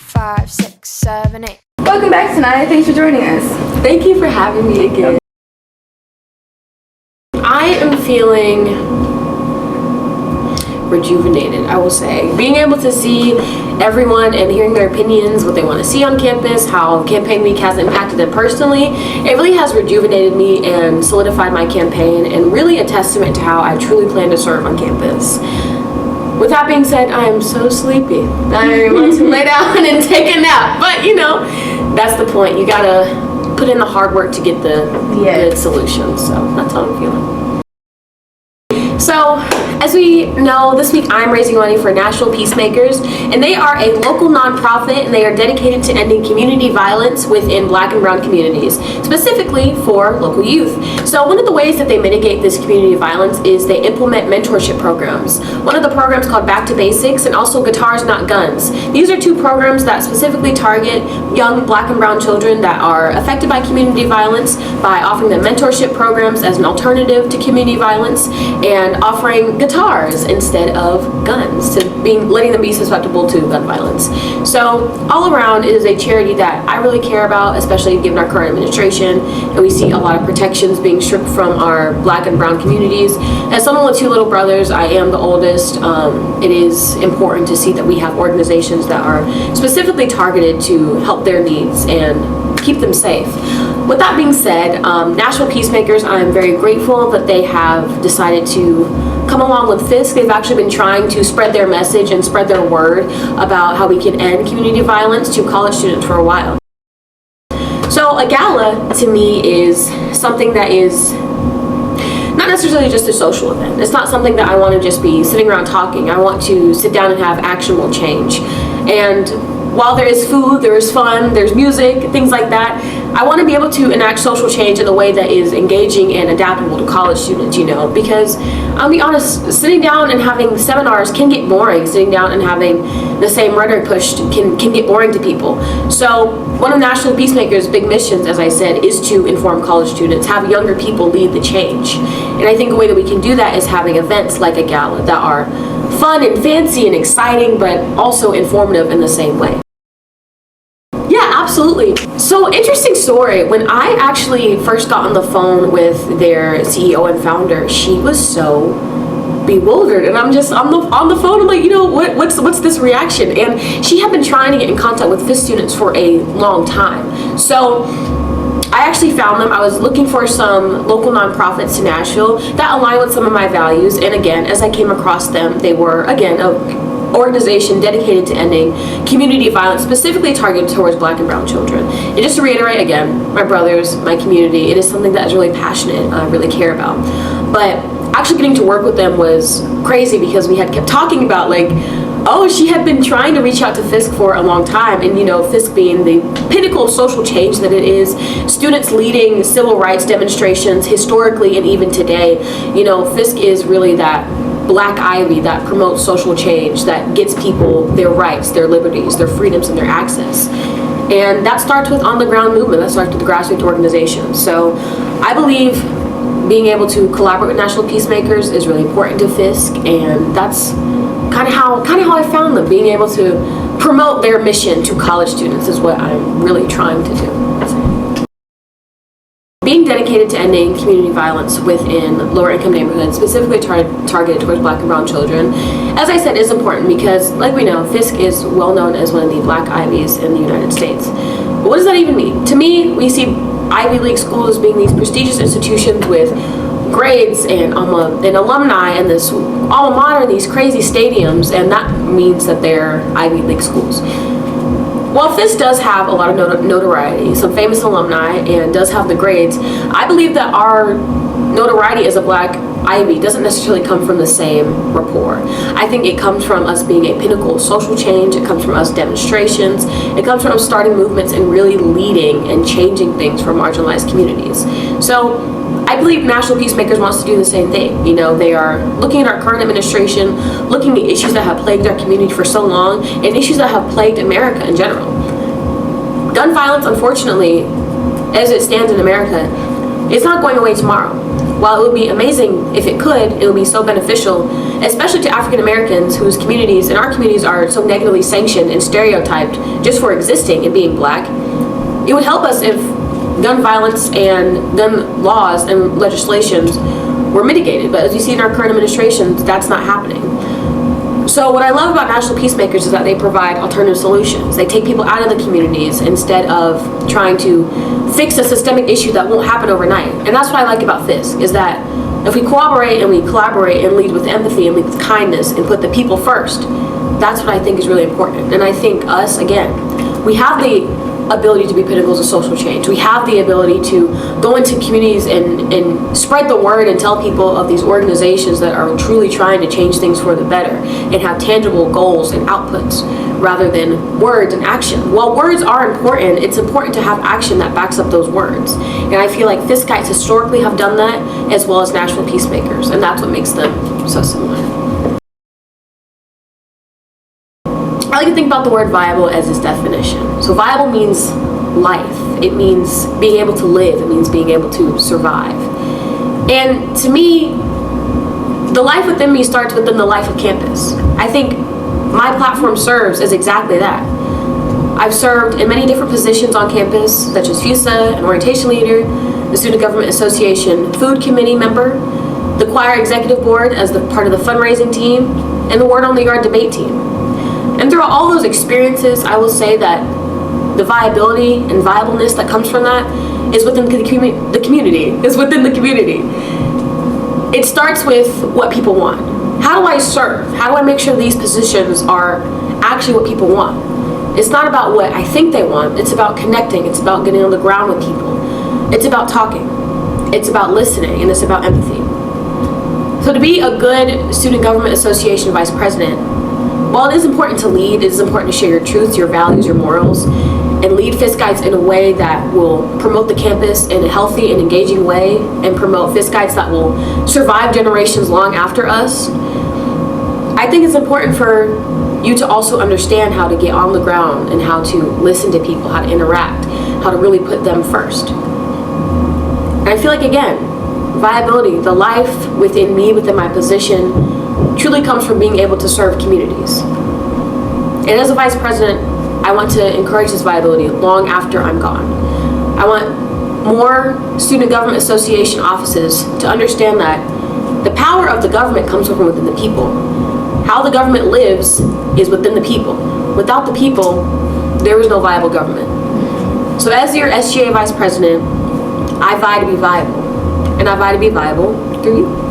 5, 6, 7, 8. Welcome back, Sania. Thanks for joining us. Thank you for having me again. I am feeling rejuvenated, I will say. Being able to see everyone and hearing their opinions, what they want to see on campus, how campaign week has impacted them personally, it really has rejuvenated me and solidified my campaign, and really a testament to how I truly plan to serve on campus. With that being said, I am so sleepy. I want to lay down and take a nap. But you know, that's the point. You gotta put in the hard work to get the good solution. So that's how I'm feeling. So, as we know, this week I'm raising money for National Peacemakers, and they are a local nonprofit, and they are dedicated to ending community violence within Black and Brown communities, specifically for local youth. So one of the ways that they mitigate this community violence is they implement mentorship programs. One of the programs called Back to Basics, and also Guitars Not Guns. These are two programs that specifically target young Black and Brown children that are affected by community violence by offering them mentorship programs as an alternative to community violence, and offering guitars instead of guns, to letting them be susceptible to gun violence. So all around, it is a charity that I really care about, especially given our current administration, and we see a lot of protections being stripped from our Black and Brown communities. As someone with two little brothers, I am the oldest. It is important to see that we have organizations that are specifically targeted to help their needs and keep them safe. With that being said, National Peacemakers, I'm very grateful that they have decided to come along with Fisk. They've actually been trying to spread their message and spread their word about how we can end community violence to college students for a while. So a gala, to me, is something that is not necessarily just a social event. It's not something that I want to just be sitting around talking. I want to sit down and have actionable change. And while there is food, there is fun, there's music, things like that, I want to be able to enact social change in a way that is engaging and adaptable to college students, you know, because I'll be honest, sitting down and having seminars can get boring. Sitting down and having the same rhetoric pushed can get boring to people. So one of National Peacemakers' big missions, as I said, is to inform college students, have younger people lead the change. And I think a way that we can do that is having events like a gala that are fun and fancy and exciting, but also informative in the same way. Yeah, absolutely. So, interesting story. When I actually first got on the phone with their CEO and founder, she was so bewildered, and I'm just on the phone. I'm like, you know, what's this reaction? And she had been trying to get in contact with Fisk students for a long time. So I actually found them. I was looking for some local nonprofits in Nashville that align with some of my values, and again, as I came across them, they were again a organization dedicated to ending community violence, specifically targeted towards Black and Brown children. And just to reiterate again, my brothers, my community, it is something that is really passionate, I really care about. But actually getting to work with them was crazy, because we had kept talking about, like, oh, she had been trying to reach out to Fisk for a long time, and you know, Fisk being the pinnacle of social change that it is, students leading civil rights demonstrations historically and even today, you know, Fisk is really that black ivy that promotes social change, that gets people their rights, their liberties, their freedoms, and their access. And that starts with on-the-ground movement, that starts with grassroots organizations. So I believe being able to collaborate with National Peacemakers is really important to Fisk, and that's kind of how I found them. Being able to promote their mission to college students is what I'm really trying to do. Being dedicated to ending community violence within lower income neighborhoods, specifically targeted towards Black and Brown children, as I said, is important because, like we know, Fisk is well known as one of the Black Ivies in the United States. But what does that even mean? To me, we see Ivy League schools as being these prestigious institutions with grades and alumni and this alma mater and these crazy stadiums, and that means that they're Ivy League schools. While Fisk does have a lot of notoriety, some famous alumni, and does have the grades, I believe that our notoriety as a Black Ivy doesn't necessarily come from the same rapport. I think it comes from us being a pinnacle of social change, it comes from us demonstrations, it comes from us starting movements and really leading and changing things for marginalized communities. So I believe National Peacemakers wants to do the same thing. You know, they are looking at our current administration, looking at issues that have plagued our community for so long, and issues that have plagued America in general. Gun violence, unfortunately, as it stands in America, it's not going away tomorrow. while it would be amazing if it could, it would be so beneficial, especially to African Americans whose communities and our communities are so negatively sanctioned and stereotyped just for existing and being black. It would help us if gun violence and gun laws and legislations were mitigated. But as you see in our current administration, that's not happening. So what I love about National Peacemakers is that they provide alternative solutions. They take people out of the communities instead of trying to fix a systemic issue that won't happen overnight. And that's what I like about Fisk, is that if we cooperate and we collaborate and lead with empathy and lead with kindness and put the people first, that's what I think is really important. And I think us, again, we have the ability to be pinnacles of social change. We have the ability to go into communities and spread the word and tell people of these organizations that are truly trying to change things for the better and have tangible goals and outputs rather than words and action. While words are important, it's important to have action that backs up those words. And I feel like Fiskites historically have done that, as well as National Peacemakers, and that's what makes them so similar. I like to think about the word viable as its definition. So viable means life. It means being able to live. It means being able to survive. And to me, the life within me starts within the life of campus. I think my platform serves as exactly that. I've served in many different positions on campus, such as FUSA, an orientation leader, the Student Government Association food committee member, the choir executive board as the part of the fundraising team, and the Word on the Yard debate team. And throughout all those experiences, I will say that the viability and viableness that comes from that is within the community. It starts with what people want. How do I serve? How do I make sure these positions are actually what people want? It's not about what I think they want. It's about connecting. It's about getting on the ground with people. It's about talking. It's about listening, and it's about empathy. So to be a good Student Government Association vice president, while it is important to lead, it is important to share your truths, your values, your morals, and lead Fiskites in a way that will promote the campus in a healthy and engaging way, and promote Fiskites that will survive generations long after us. I think it's important for you to also understand how to get on the ground and how to listen to people, how to interact, how to really put them first. And I feel like, again, viability, the life within me, within my position, truly comes from being able to serve communities. And as a vice president, I want to encourage this viability long after I'm gone. I want more Student Government Association offices to understand that the power of the government comes from within the people. How the government lives is within the people. Without the people, there is no viable government. So as your SGA vice president, I vie to be viable. And I vie to be viable through you.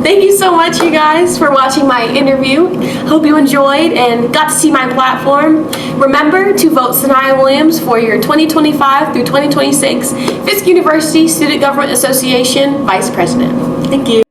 Thank you so much, you guys, for watching my interview. Hope you enjoyed and got to see my platform. Remember to vote Sania Williams for your 2025 through 2026 Fisk University Student Government Association Vice President. Thank you.